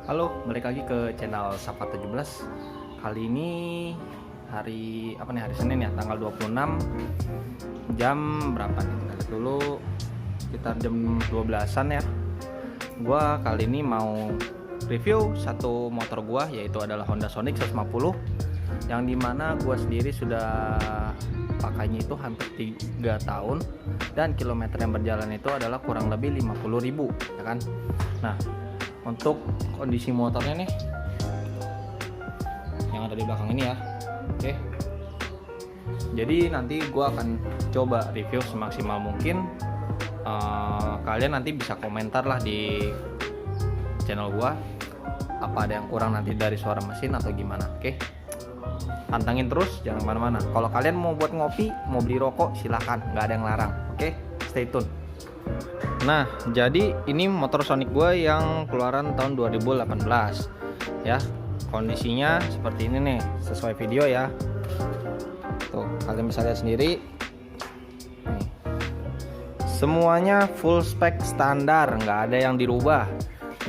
Halo, balik lagi ke channel Sapa 17. Kali ini hari apa nih? Hari Senin ya, tanggal 26. Jam berapa nih? Kita lihat dulu. Sekitar jam 12-an ya. Gua kali ini mau review satu motor gua, yaitu adalah Honda Sonic 150, yang dimana gua sendiri sudah pakainya itu hampir 3 tahun, dan kilometer yang berjalan itu adalah kurang lebih 50.000 ya kan. Nah, untuk kondisi motornya nih yang ada di belakang ini ya. Oke, jadi nanti gua akan coba review semaksimal mungkin. Kalian nanti bisa komentar lah di channel gua, apa ada yang kurang nanti dari suara mesin atau gimana. Oke, pantangin terus, jangan kemana-mana. Kalau kalian mau buat ngopi, mau beli rokok, silahkan, nggak ada yang larang. Oke, stay tune. Nah, jadi ini motor Sonic gue yang keluaran tahun 2018 ya. Kondisinya seperti ini nih, sesuai video ya. Tuh, kalian bisa lihat sendiri nih. Semuanya full spek standar, nggak ada yang dirubah.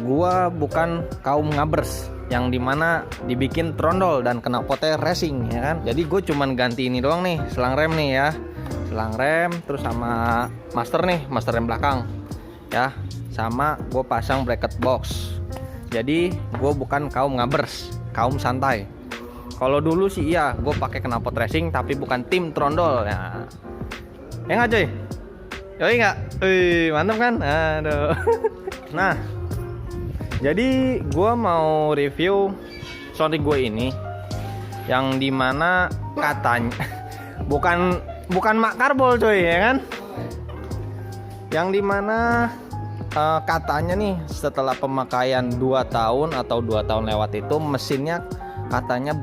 Gua bukan kaum ngabers yang dimana dibikin trondol dan knalpotnya racing ya kan. Jadi gue cuman ganti ini doang nih, selang rem nih ya, selang rem, terus sama master rem belakang ya, sama gue pasang bracket box. Jadi gue bukan kaum ngabers, kaum santai. Kalau dulu sih iya, gue pakai knalpot racing tapi bukan tim trondol ya. Ya nggak cuy? Yoi nggak? Wih, mantap kan? Aduh. Nah, jadi gue mau review Sonic gue ini, yang dimana katanya bukan mak karbol coy ya kan, yang dimana katanya nih setelah pemakaian 2 tahun atau 2 tahun lewat itu mesinnya katanya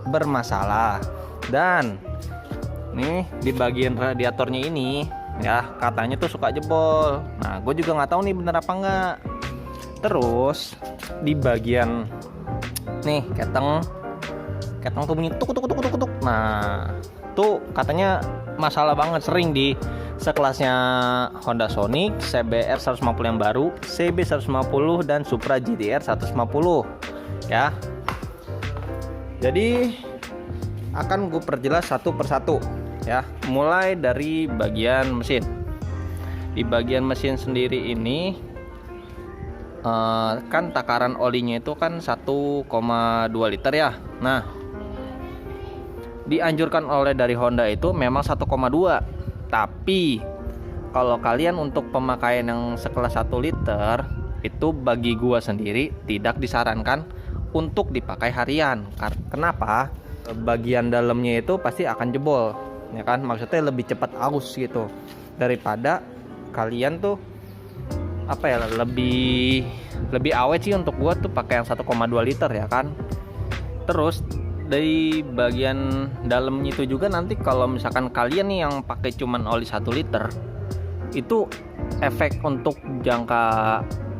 bermasalah, dan nih di bagian radiatornya ini ya katanya tuh suka jebol. Nah, gue juga nggak tahu nih bener apa enggak. Terus di bagian nih keteng tuh bunyi tuk tuk tuk tuk tuk. Nah, tuh katanya masalah banget, sering di sekelasnya Honda Sonic, CBR 150 yang baru, CB 150 dan Supra GTR 150 ya. Jadi akan gue perjelas satu persatu ya, mulai dari bagian mesin. Di bagian mesin sendiri ini kan takaran olinya itu kan 1,2 liter ya. Nah, dianjurkan oleh dari Honda itu memang 1,2, tapi kalau kalian untuk pemakaian yang sekelas 1 liter itu bagi gua sendiri tidak disarankan untuk dipakai harian. Kenapa? Bagian dalamnya itu pasti akan jebol ya kan, maksudnya lebih cepat aus gitu, daripada kalian tuh apa ya, lebih awet sih untuk gua tuh pakai yang 1,2 liter ya kan. Terus dari bagian dalamnya itu juga nanti kalau misalkan kalian nih yang pakai cuman oli 1 liter, itu efek untuk jangka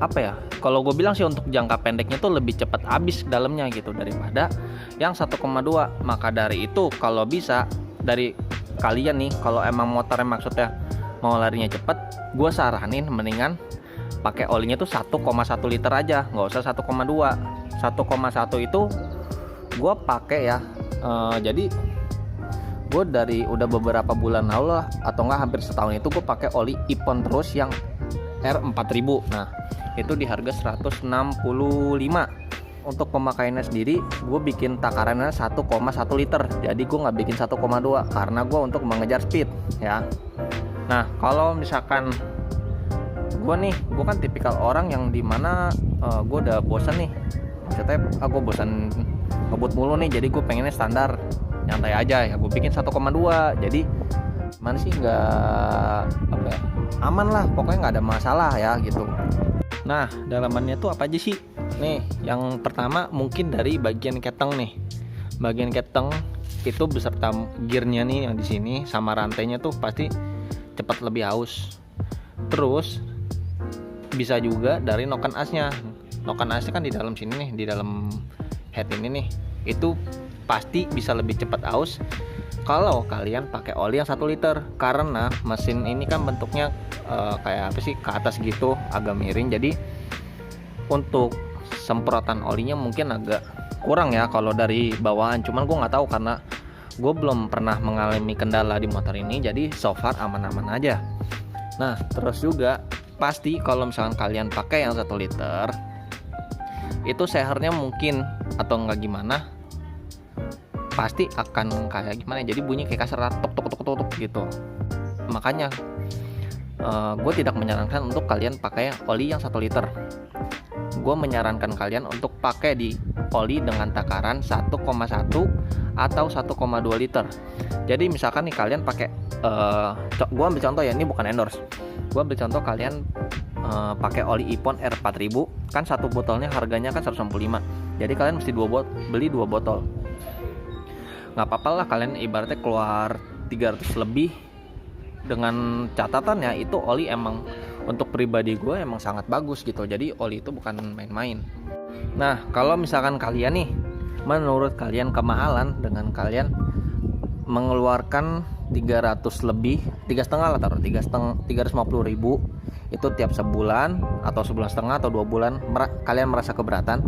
apa ya, kalau gue bilang sih untuk jangka pendeknya tuh lebih cepat habis dalamnya gitu daripada yang 1,2. Maka dari itu kalau bisa dari kalian nih, kalau emang motornya maksudnya mau larinya cepet, gue saranin mendingan pakai olinya tuh 1,1 liter aja, nggak usah 1,2. 1,1 itu gue pakai ya, jadi gue dari udah beberapa bulan lalu lah, atau enggak hampir setahun itu gue pakai oli Ipon terus yang R4000. Nah, itu di harga 165. Untuk pemakaiannya sendiri gue bikin takarannya 1,1 liter, jadi gue nggak bikin 1,2 karena gue untuk mengejar speed ya. Nah, kalau misalkan gue kan tipikal orang yang dimana gue udah bosan nih, maksudnya gue bosan ngebut mulu nih, jadi gue pengennya standar nyantai aja ya, gue bikin 1,2. jadi mana sih, nggak apa ya, aman lah pokoknya, nggak ada masalah ya gitu. Nah, dalamannya tuh apa aja sih nih? Yang pertama mungkin dari bagian keteng nih. Bagian keteng itu beserta gearnya nih yang di sini sama rantainya tuh pasti cepat lebih aus. Terus bisa juga dari noken asnya. Noken asnya kan di dalam sini nih, di dalam head ini nih, itu pasti bisa lebih cepat aus kalau kalian pakai oli yang 1 liter, karena mesin ini kan bentuknya kayak apa sih, ke atas gitu, agak miring. Jadi untuk semprotan olinya mungkin agak kurang ya kalau dari bawaan, cuman gue nggak tahu karena gue belum pernah mengalami kendala di motor ini, jadi so far aman-aman aja. Nah terus juga pasti kalau misalkan kalian pakai yang 1 liter itu sehernya mungkin atau enggak gimana pasti akan kayak gimana, jadi bunyi kayak kasar, tok tok tok tok tok gitu. Makanya gue tidak menyarankan untuk kalian pakai oli yang 1 liter. Gue menyarankan kalian untuk pakai di oli dengan takaran 1,1 atau 1,2 liter. Jadi misalkan nih kalian pakai gue ambil contoh ya, ini bukan endorse. Gue ambil contoh kalian pakai oli Ipon R4000, kan satu botolnya harganya kan 165. Jadi kalian mesti beli 2 botol. Nggak apa-apa lah kalian ibaratnya keluar 300 lebih, dengan catatan ya itu oli emang untuk pribadi gue emang sangat bagus gitu. Jadi oli itu bukan main-main. Nah kalau misalkan kalian nih, menurut kalian kemahalan dengan kalian mengeluarkan 300 lebih, 3,5 lah, taruh 350.000 itu tiap sebulan atau sebulan setengah atau 2 bulan kalian merasa keberatan,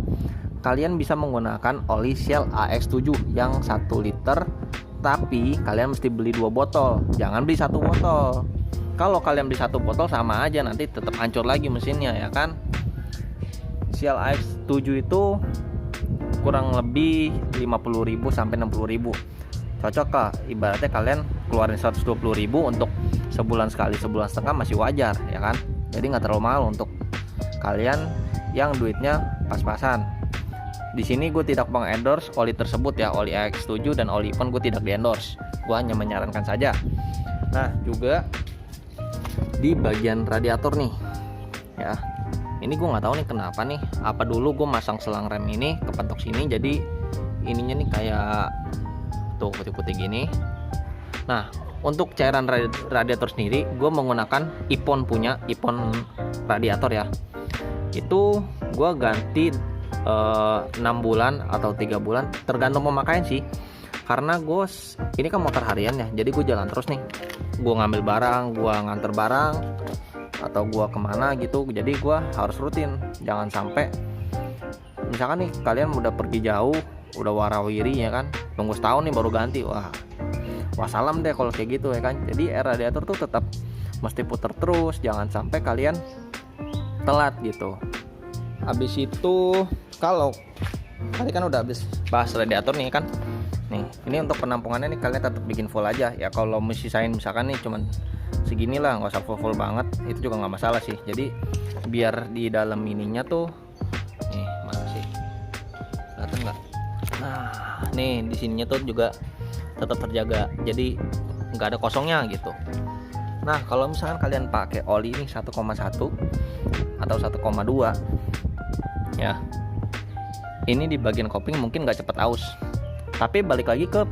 kalian bisa menggunakan oli Shell AX7 yang 1 liter, tapi kalian mesti beli 2 botol, jangan beli 1 botol. Kalau kalian beli 1 botol sama aja, nanti tetap hancur lagi mesinnya ya kan. Shell AX7 itu kurang lebih 50.000 sampai 60.000. Cocok kah? Ibaratnya kalian keluarin 120.000 untuk sebulan sekali, sebulan setengah masih wajar ya kan. Jadi nggak terlalu mahal untuk kalian yang duitnya pas-pasan. Di sini gue tidak mengendorse oli tersebut ya, oli AX7 dan oli Ipon gue tidak di-endorse. Gue hanya menyarankan saja. Nah juga di bagian radiator nih ya, ini gue nggak tahu nih kenapa nih, apa dulu gue masang selang rem ini kepentok sini, jadi ininya nih kayak tuh putih-putih gini. Nah untuk cairan radiator sendiri gue menggunakan Ipon punya Ipon radiator ya, itu gue ganti 6 bulan atau 3 bulan tergantung pemakaian sih, karena gue ini kan motor harian ya, jadi gue jalan terus nih, gue ngambil barang, gue nganter barang atau gue kemana gitu, jadi gue harus rutin. Jangan sampai misalkan nih kalian udah pergi jauh, udah warawiri ya kan, tunggu setahun nih baru ganti, wah wassalam deh kalau kayak gitu ya kan. Jadi air radiator tuh tetap mesti puter terus, jangan sampai kalian telat gitu. Habis itu kalau tadi kan udah habis bahas radiator nih kan, nih ini untuk penampungannya nih kalian tetap bikin full aja ya. Kalau misalkan nih cuman segini lah, nggak usah full banget, itu juga nggak masalah sih. Jadi biar di dalam ininya tuh nih, mana sih, kelihatan nggak? Nah nih di sininya tuh juga tetap terjaga, jadi nggak ada kosongnya gitu. Nah kalau misalkan kalian pakai oli ini 1,1 atau 1,2 ya, ini di bagian kopling mungkin nggak cepet aus, tapi balik lagi ke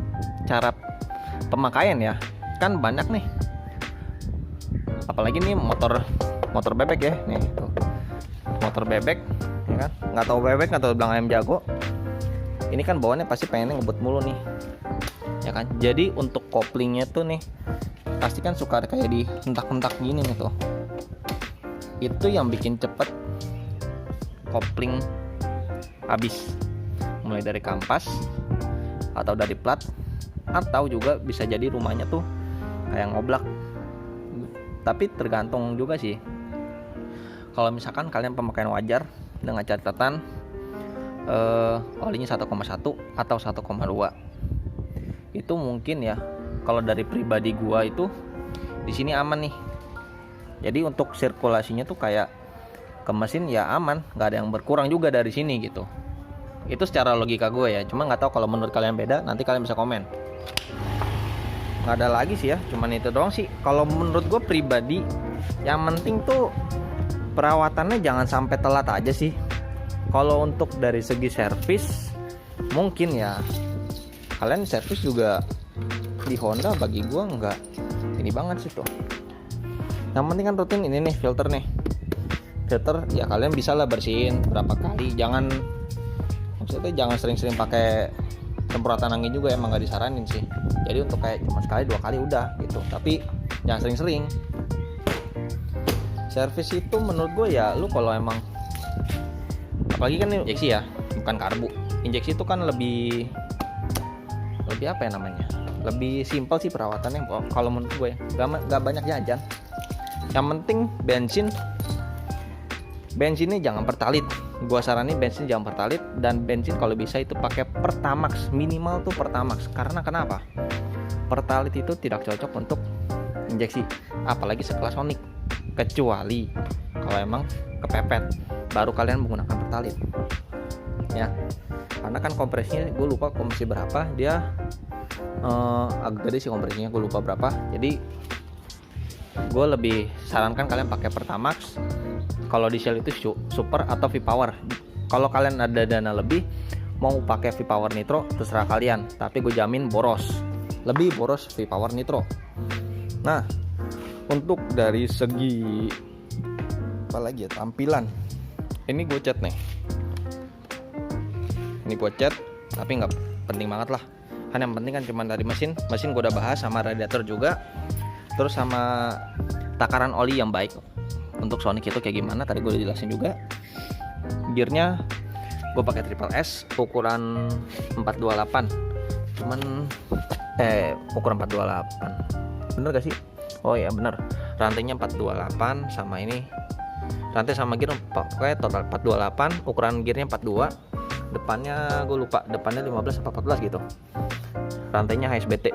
cara pemakaian ya. Kan banyak nih, apalagi nih motor bebek ya, nih tuh motor bebek ya kan, nggak tahu bebek nggak tahu bilang ayam jago, ini kan bawaannya pasti pengennya ngebut mulu nih ya kan. Jadi untuk koplingnya tuh nih pasti kan suka kayak di hentak-hentak gini nih tuh, itu yang bikin cepet kopling habis, mulai dari kampas atau dari plat, atau juga bisa jadi rumahnya tuh kayak ngoblak. Tapi tergantung juga sih. Kalau misalkan kalian pemakaian wajar dengan catatan olinya 1,1 atau 1,2, itu mungkin ya kalau dari pribadi gua itu di sini aman nih. Jadi untuk sirkulasinya tuh kayak ke mesin ya aman, nggak ada yang berkurang juga dari sini gitu. Itu secara logika gue ya, cuma nggak tahu kalau menurut kalian beda, nanti kalian bisa komen. Nggak ada lagi sih ya, cuman itu doang sih kalau menurut gue pribadi. Yang penting tuh perawatannya jangan sampai telat aja sih. Kalau untuk dari segi servis mungkin ya kalian servis juga di Honda, bagi gue nggak ini banget sih tuh. Yang penting kan rutin ini nih filter ya, kalian bisa lah bersihin berapa kali, maksudnya jangan sering-sering pakai semprotan angin juga, emang nggak disaranin sih. Jadi untuk kayak cuma sekali 2 kali udah gitu, tapi jangan sering-sering. Servis itu menurut gue ya lu kalau emang apalagi kan ini injeksi ya, bukan karbu. Injeksi itu kan lebih apa ya namanya, lebih simpel sih perawatannya kalau menurut gue. Gak banyak jajan. Yang penting bensinnya jangan pertalit. Gua saranin bensin jangan pertalit, dan bensin kalau bisa itu pakai Pertamax, minimal tuh Pertamax. Karena kenapa? Pertalit itu tidak cocok untuk injeksi, apalagi sekelas Sonic, kecuali kalau emang kepepet baru kalian menggunakan pertalit ya. Karena kan kompresinya gue lupa kompresi berapa, dia agak gede sih kompresinya, gue lupa berapa. Jadi gue lebih sarankan kalian pakai Pertamax. Kalau di Shell itu Super atau V-Power. Kalau kalian ada dana lebih mau pakai V-Power Nitro, terserah kalian, tapi gue jamin lebih boros V-Power Nitro. Nah, untuk dari segi apa lagi ya, tampilan, ini gue cat nih. Ini gue cat, tapi nggak penting banget lah. Kan yang penting kan cuma dari mesin gue udah bahas, sama radiator juga, terus sama takaran oli yang baik. Untuk Sonic itu kayak gimana tadi gue udah jelasin juga. Gearnya gue pakai Triple S ukuran 428. Ukuran 428. Bener gak sih? Oh iya bener. Rantainya 428 sama ini. Rantai sama gear pokoknya total 428. Ukuran gearnya 42. Depannya gue lupa, depannya 15 atau 14 gitu. Rantainya HSBT.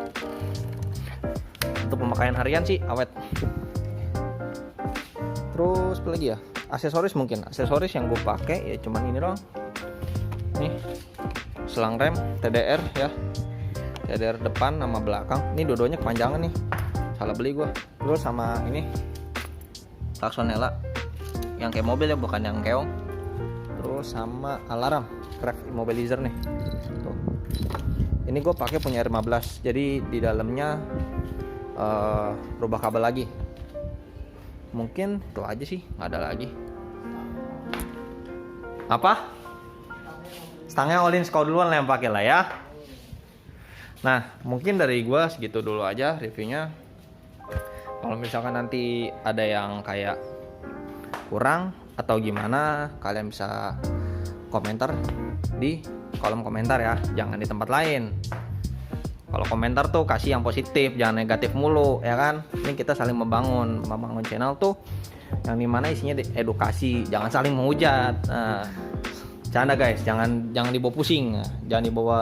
Untuk pemakaian harian sih awet. Terus apa lagi ya? Aksesoris yang gue pakai ya cuman ini doang. Nih, selang rem TDR ya. TDR depan sama belakang. Ini dua-duanya kepanjangan nih. Salah beli gue. Terus sama ini klaksonella yang kayak mobil ya, bukan yang keong. Terus sama alarm craft immobilizer nih. Tuh. Ini gue pakai punya R15. Jadi di dalamnya rubah kabel lagi. Mungkin itu aja sih, nggak ada lagi. Apa? Stangnya Olin Scout duluan lah yang pakai lah ya. Nah, mungkin dari gua segitu dulu aja reviewnya. Kalau misalkan nanti ada yang kayak kurang atau gimana, kalian bisa komentar di kolom komentar ya, jangan di tempat lain. Kalau komentar tuh kasih yang positif, jangan negatif mulu ya kan. Ini kita saling membangun channel tuh yang dimana isinya edukasi, jangan saling menghujat. Nah, canda guys, jangan dibawa pusing, jangan dibawa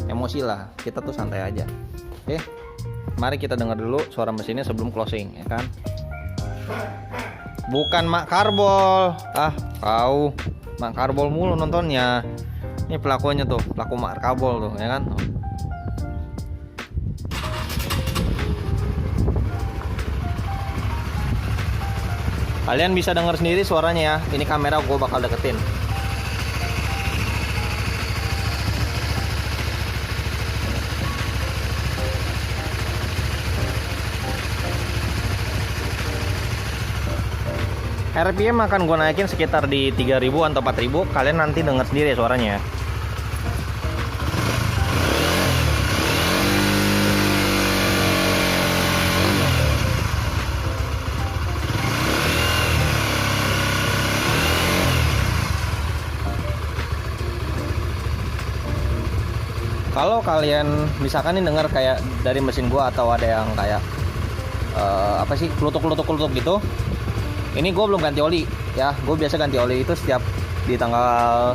emosi lah. Kita tuh santai aja. Oke, mari kita dengar dulu suara mesinnya sebelum closing ya kan. Bukan Mak Karbol, kau Mak Karbol mulu nontonnya. Ini pelakunya tuh, pelaku Mak Karbol tuh ya kan. Kalian bisa dengar sendiri suaranya ya. Ini kamera gue bakal deketin. RPM akan gue naikin sekitar di 3000 atau 4000. Kalian nanti dengar sendiri suaranya. Kalau kalian misalkan nih dengar kayak dari mesin gua atau ada yang kayak apa sih kelutuk gitu, ini gua belum ganti oli ya. Gua biasa ganti oli itu setiap di tanggal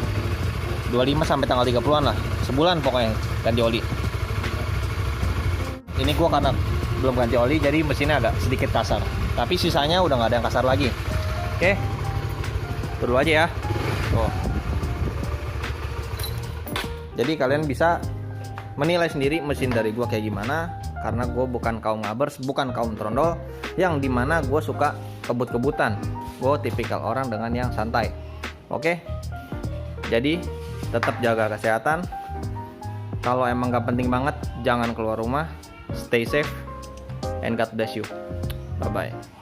25 sampai tanggal 30-an lah, sebulan pokoknya ganti oli. Ini gua karena belum ganti oli jadi mesinnya agak sedikit kasar, tapi sisanya udah nggak ada yang kasar lagi. Oke, itu dulu aja ya. Tuh. Jadi kalian bisa menilai sendiri mesin dari gua kayak gimana, karena gue bukan kaum ngabers, bukan kaum trondol yang dimana gue suka kebut-kebutan. Gue tipikal orang dengan yang santai. Oke, jadi tetap jaga kesehatan. Kalau emang gak penting banget, jangan keluar rumah. Stay safe and God bless you. Bye bye.